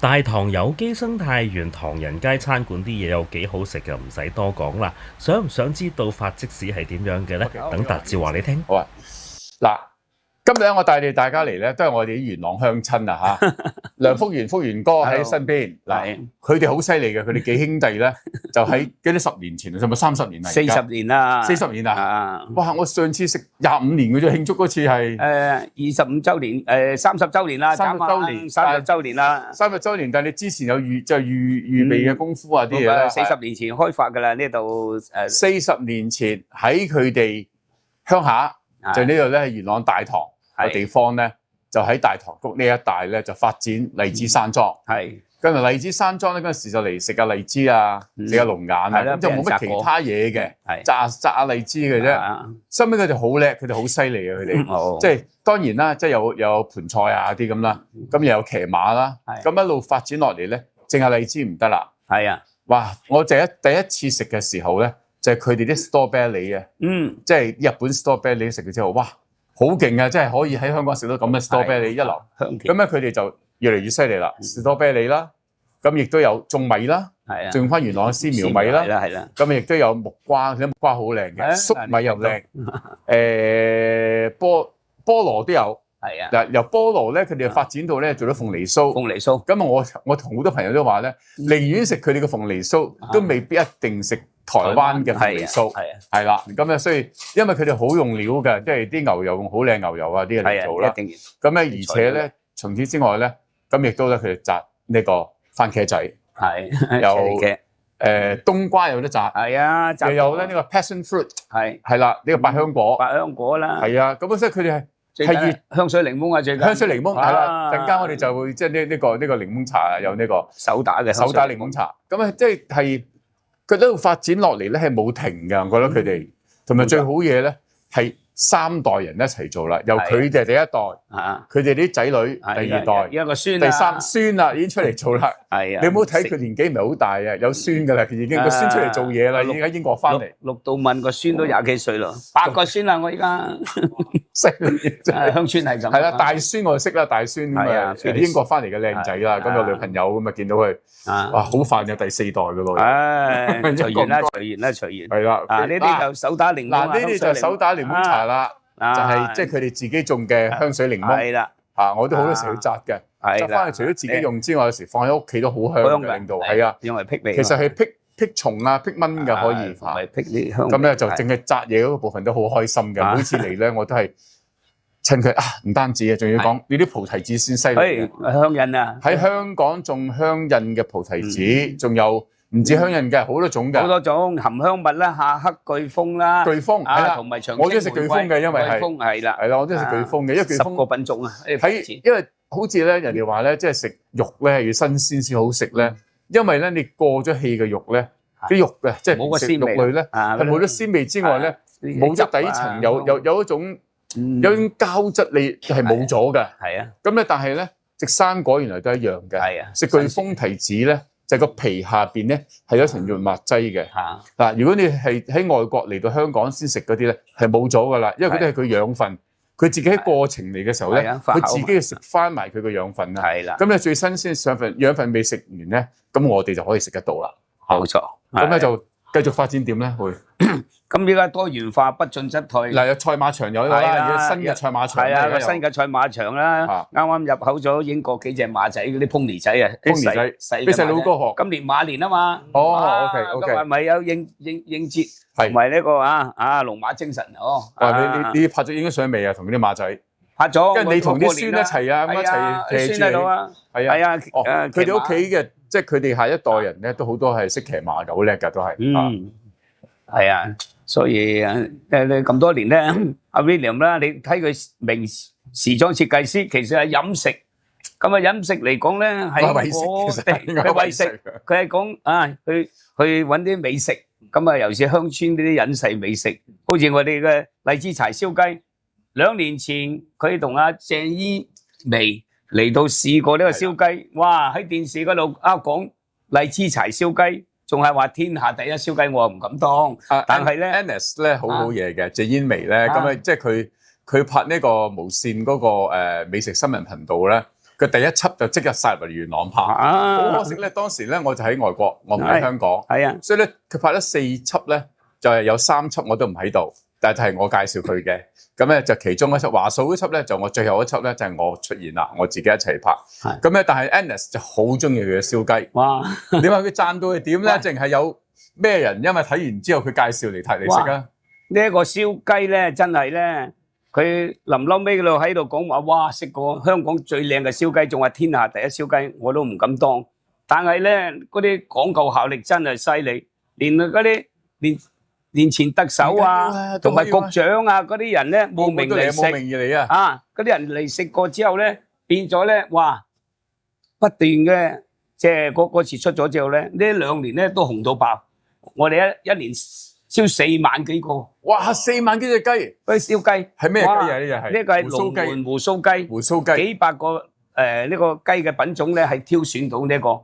大棠有機生態園唐人街餐館啲嘢有幾好食嘅，唔使多講啦。想唔想知道法即使係點樣嘅呢？等達照話你聽。好啊，嗱，今日咧我帶大家嚟咧，都係我哋啲元朗鄉親啊嚇。梁福元福元哥喺身邊，嗱，佢哋好犀利嘅，佢哋幾兄弟咧，就喺幾多10年前，係咪30年啊？40年啦，40年啊！哇！我上次食25年嘅啫，慶祝嗰次係25週年，30週年啦，30週年，30週年啦，30週年。但係你之前有預備嘅功夫啊啲嘢啦，40年前開發㗎啦呢度，40年前喺佢哋鄉下，就呢度咧係元朗大棠嘅地方咧。就喺大棠谷呢一帶咧，就發展荔枝山莊。係，跟住荔枝山莊咧嗰陣時就嚟食下荔枝啊，食下龍眼啊，咁就冇乜其他嘢嘅，摘下荔枝嘅啫。收尾佢哋好叻，佢哋好犀利啊！佢哋即係當然啦，即係有盆菜啊啲咁啦，咁又有騎馬啦，咁一路發展落嚟咧，淨係荔枝唔得啦。係啊，哇！我第一次食嘅時候咧，就係佢哋啲 strawberry 啊，即係日本 strawberry 食嘅之後，哇！好勁啊！真係可以喺香港食到咁嘅 strawberry 一流，咁咧佢哋就越嚟越犀利啦。strawberry 啦，咁亦都有種米啦，種翻元朗嘅絲苗米啦，係啦。咁亦都有木瓜，啲木瓜好靚嘅，粟米又靚。菠蘿都有，係啊。嗱由菠蘿咧，佢哋發展到咧做咗鳳梨酥。鳳梨酥。咁我同好多朋友都話咧，寧願食佢哋嘅鳳梨酥，都未必一定食台灣嘅鳳梨酥，係啦，咁咧所以因為佢哋好用料嘅，即係啲牛油用好靚牛油啊啲嘢嚟做啦。咁咧而且咧，除此之外咧，咁亦都咧佢哋摘呢個番茄仔，有冬瓜有得摘，係啊，又有咧呢個 passion fruit，係啦，呢個百香果，百香果啦，係啊，咁所以佢哋係越香水檸檬啊，最香水檸檬係啦，陣間我哋就會即係呢個檸檬茶啊，有呢個手打檸檬茶，咁啊即係。佢一路發展落嚟咧係冇停㗎，我覺得佢哋同埋最好嘢咧係3代人一齊做啦，由佢哋第一代，佢哋啲仔女第2代，一個孫，第三孫啦，已經出嚟做啦。係啊，你唔好睇佢年紀唔係好大啊，有孫㗎啦，佢已經個孫出嚟做嘢啦，已經喺英國翻嚟。陸道問個孫都20幾歲咯，8個孫啦，我而家犀利真係鄉村係咁。係啦，大孫我識啦，大孫咁啊，英國翻嚟嘅靚仔啦，咁有女朋友咁啊，見到佢，哇，好快有第4代㗎咯。唉，隨緣啦，隨緣啦，隨緣。係啦，呢啲就手打檸檬。嗱，呢啲就手打檸檬茶啦。就係即係佢哋自己種嘅香水檸檬，係啦，我都好多時去摘嘅，摘翻去除咗自己用之外，有時放喺屋企都好香嘅，令到係啊，因為辟味。其實係辟蟲啊、辟蚊嘅可以，係辟啲香。咁咧就淨係摘嘢嗰個部分都好開心嘅，每次嚟咧我都係趁佢唔單止啊，仲要講呢啲菩提子先犀利嘅，香印啊！喺香港種香印嘅菩提子，仲有。唔止香印嘅，好多種嘅，好多種含香蜜啦，夏克巨峰啦，巨峰係啦，同埋長我中意食巨峰嘅，因為係巨峰係啦，我中意食巨峰嘅，因為巨峰10個品種啊，因為好似咧人哋話咧，即係食肉咧係要新鮮先好食咧，因為咧你過咗氣嘅肉咧，啲肉嘅即係冇個鮮味肉類咧係冇咗鮮味之外咧，冇咗底層有一種膠質你係冇咗嘅，係啊，咁咧但係咧食生果原來都一樣嘅，係啊，食巨峰提子咧。就係個皮下邊咧係有一層潤滑劑嘅。嗱，如果你係喺外國嚟到香港先食嗰啲咧，係冇咗噶啦，因為嗰啲係佢養分，佢自己喺過程嚟嘅時候咧，佢自己要食翻埋佢個養分啦。係啦，咁咧最新鮮養分未食完咧，咁我哋就可以食得到啦。冇錯，咁咧就繼續發展點咧？會。咁依家多元化不進則退。嗱，有賽馬場有啦，而家新嘅賽馬場。係啊，新嘅賽馬場啦，啱啱入口咗英國幾隻馬仔嗰啲 pony 仔啊，pony 仔俾細佬哥學。今年馬年啊嘛。哦，OK。今日咪有應節，同埋呢個龍馬精神哦。你拍咗影咗相未啊？同嗰啲馬仔。拍咗。跟住你同啲孫一齊啊，咁一齊騎住。孫喺度啊。係啊。哦，佢哋屋企嘅，即係佢哋下一代人咧，都好多係識騎馬嘅，好叻㗎都係。嗯。係啊。所以你咁多年咧，阿 William 啦，你睇佢名時裝設計師，其實係飲食。咁啊飲食嚟講咧，係我哋嘅為食，佢係講去揾啲美食。咁啊，尤其是鄉村呢啲隱世美食，好似我哋嘅荔枝柴燒雞。2年前佢同阿鄭伊薇嚟到試過呢個燒雞，哇！喺電視嗰度講荔枝柴燒雞。仲係話天下第一燒雞，我又唔敢當。但係咧 ，Annis 咧好嘢嘅，謝燕薇咧，咁啊即係佢拍呢個無線嗰個美食新聞頻道咧，佢第一輯就即刻殺入嚟元朗拍。好可惜咧，當時咧我就喺外國，我唔喺香港。係啊，所以咧佢拍咗4輯咧，就係有3輯我都唔喺度，但係我介紹佢嘅。咁咧就其中一輯華嫂嗰輯咧，就我最後一輯咧就係我出現啦，我自己一齊拍。咁咧，但係 Agnes 就好中意佢嘅燒雞。哇！你話佢讚到係點咧？淨係有咩人因為睇完之後佢介紹嚟睇嚟食啊？呢一個燒雞咧，真係咧，佢臨嬲尾嗰度喺度講話，哇！食過香港最靚嘅燒雞，仲話天下第一燒雞，我都唔敢當。但係咧，嗰啲廣告效力真係犀利，連嗰啲連前特首啊，同埋局長啊嗰啲人咧慕名嚟食，慕名而嚟啊！嗰啲人嚟食過之後咧，變咗咧，哇！不斷嘅，即係嗰次出咗之後咧，呢2年咧都紅到爆。我哋一年燒4萬幾個。哇！4萬幾隻雞，嗰啲燒雞係咩雞啊？呢隻係呢個係龍門胡鬚雞，胡鬚雞幾百個呢個雞嘅品種咧係挑選到呢個。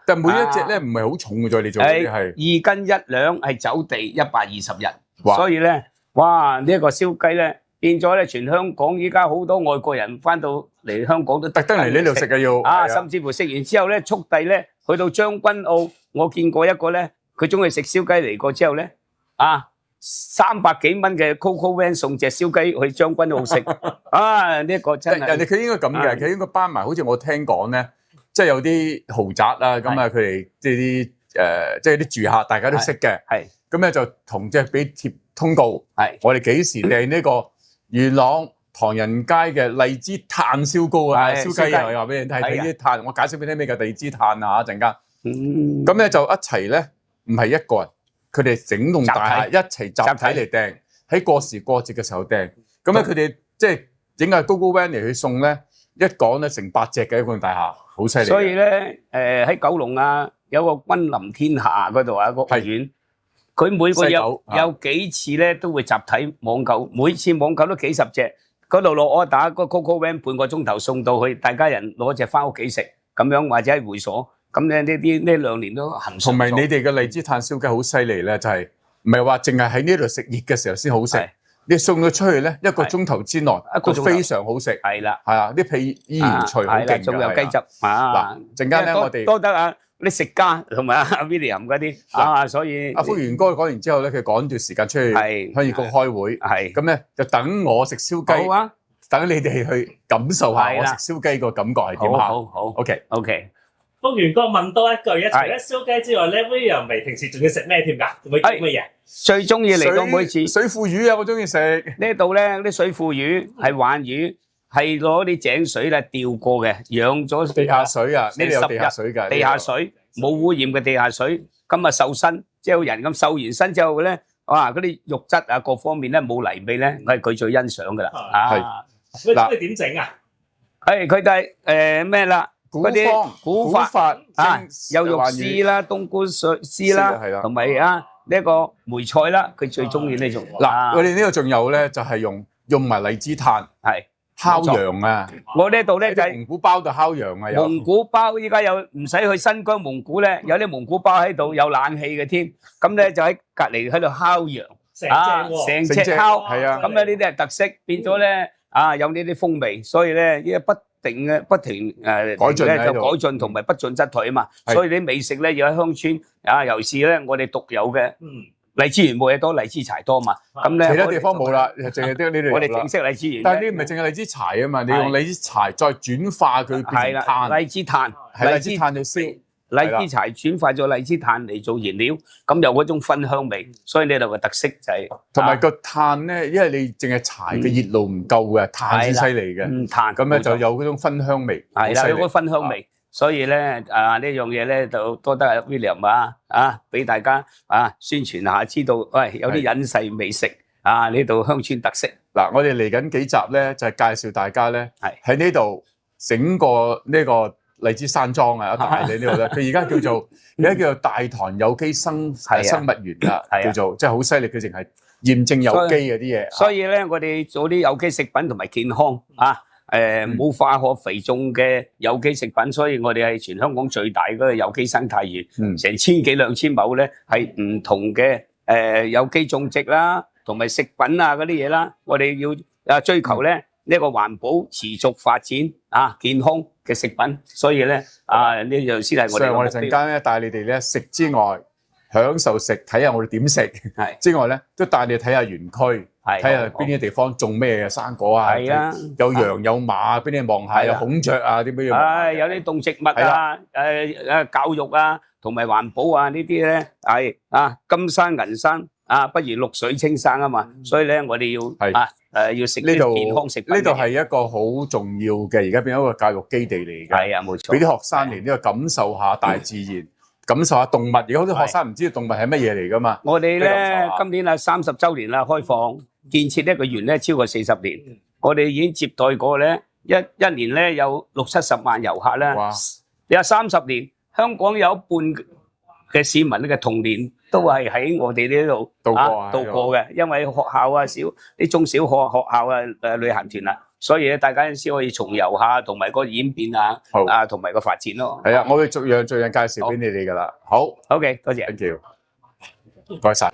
但每一隻咧唔係好重嘅啫，你做嗰啲係2斤1兩，係走地120日，所以咧，哇！呢一個燒雞咧變咗咧，全香港依家好多外國人翻到嚟香港都特登嚟呢度食嘅要啊，甚至乎食完之後咧，速遞咧去到將軍澳，我見過一個咧，佢中意食燒雞嚟過之後咧，啊300幾蚊嘅 Coco Van 送隻燒雞去將軍澳食，啊呢一個真係人哋佢應該咁嘅，佢應該包埋，好似我聽講咧。即係有啲豪宅啦，咁啊佢哋即係啲即係啲住客，大家都識嘅。係咁咧就同即係俾貼通告。係我哋幾時訂呢個元朗唐人街嘅荔枝炭燒糕啊？燒雞又話俾你睇睇啲炭，我解釋俾你聽咩叫荔枝炭啊！一陣間。咁咧就一齊咧，唔係一個人，佢哋整棟大廈一齊集體嚟訂，喺過時過節嘅時候訂。咁咧佢哋即係整個高高 van 嚟去送咧，一講咧成8隻嘅一棟大廈。好犀利！所以咧，喺九龍啊，有個君臨天下嗰度啊，個屋苑，佢每個有幾次咧都會集體網購，每次網購都幾十隻，嗰度落我打個 Coco Van 半個鐘頭送到去，大家人攞隻翻屋企食，咁樣或者喺會所，咁咧呢2年都行順。同埋你哋嘅荔枝炭燒雞好犀利咧，就係唔係話淨係喺呢度食熱嘅時候先好食。你送咗出去咧，1個鐘頭之內都非常好食。係啦，係啊，啲皮依然脆好勁嘅。仲有雞汁啊！嗱，陣間咧我哋多得啊，啲食家同埋阿 William 嗰啲啊，所以阿福元哥講完之後咧，佢趕段時間出去鄉議局開會，係咁咧就等我食燒雞，好啊，等你哋去感受下我食燒雞個感覺係點啊！好，OK。福元哥問多一句啊，除咗燒雞之外咧 ，William 未平時仲要食咩添㗎？會叫乜嘢？最中意嚟到每次水庫魚啊，我中意食。呢度咧啲水庫魚係鯇魚，係攞啲井水咧釣過嘅，養咗地下水啊，呢度有地下水㗎。地下水冇污染嘅地下水，今日瘦身，即係人咁瘦完身之後咧，哇！嗰啲肉質啊各方面咧冇泥味咧，係佢最欣賞㗎啦。係嗱，你點整啊？佢就係咩啦？嗰啲古法啊，有肉絲啦、冬菇絲啦，同埋呢個梅菜啦，佢最中意呢種。嗱，我哋呢度仲有咧，就係用埋荔枝炭，係烤羊啊！我呢度咧就係蒙古包度烤羊啊！蒙古包依家有唔使去新疆蒙古咧，有啲蒙古包喺度有冷氣嘅添，咁咧就喺隔離喺度烤羊，成隻烤，係啊！咁咧呢啲係特色，變咗咧有呢啲風味，所以咧依家不停改進咧就改進同埋不進則退啊嘛，所以啲美食咧要喺鄉村尤其是咧我哋獨有嘅荔枝園冇嘢多，荔枝柴多嘛，咁咧其他地方冇啦，淨係得呢度。我哋正式荔枝園，但係呢唔係淨係荔枝柴啊嘛，你用荔枝柴再轉化佢變成炭，荔枝炭，荔枝炭去燒，荔枝柴轉化咗荔枝炭嚟做燃料，咁有嗰種芬香味，所以呢度嘅特色就係同埋個炭咧，因為你淨係柴嘅熱度唔夠嘅，炭先犀利嘅，炭咁咧就有嗰種芬香味，係啦，有嗰芬香味。所以咧，呢樣嘢咧就多得 William 俾大家宣傳下，知道喂有啲隱世美食呢度鄉村特色。嗱，我哋嚟緊幾集咧就係介紹大家咧喺呢度整個呢個荔枝山莊啊，大理呢度咧，佢而家叫做大棠有機生物園啦，叫做即係好犀利，佢淨係驗證有機嗰啲嘢。所以咧，我哋做啲有機食品同埋健康冇化學肥種嘅有機食品，所以我哋係全香港最大嗰個有機生態園，成1000幾2000畝咧，係唔同嘅有機種植啦，同埋食品嗰啲嘢啦，我哋要追求咧呢個環保持續發展健康嘅食品，所以咧呢樣先係我哋嘅目標。所以我哋陣間咧帶你哋咧食之外，享受食，睇下我哋點食之外咧，都帶你睇下園區，睇下邊啲地方種咩生果啊，有羊有馬，邊啲望下有孔雀啊，啲咩嘢？有啲動植物啊，教育啊，同埋環保啊呢啲咧係金山銀山不如綠水青山啊嘛，所以咧我哋要食啲健康食品。呢度係一個好重要嘅，而家變咗一個教育基地嚟嘅。係啊，冇錯。俾啲學生嚟呢度感受下大自然，感受下動物。而家好多學生唔知道動物係乜嘢嚟㗎嘛。我哋咧今年30週年啦，開放建設呢個園咧超過40年，我哋已經接待過咧一年咧有60-70萬遊客啦。你話30年，香港有一半嘅市民嘅童年都係喺我哋呢度度過嘅，因為學校啲中小學校旅行團所以咧大家先可以重遊下，同埋個演變同埋個發展咯。係啊，我會逐樣介紹俾你哋㗎啦。好 ，OK， 多謝。 Thank you， 唔該晒。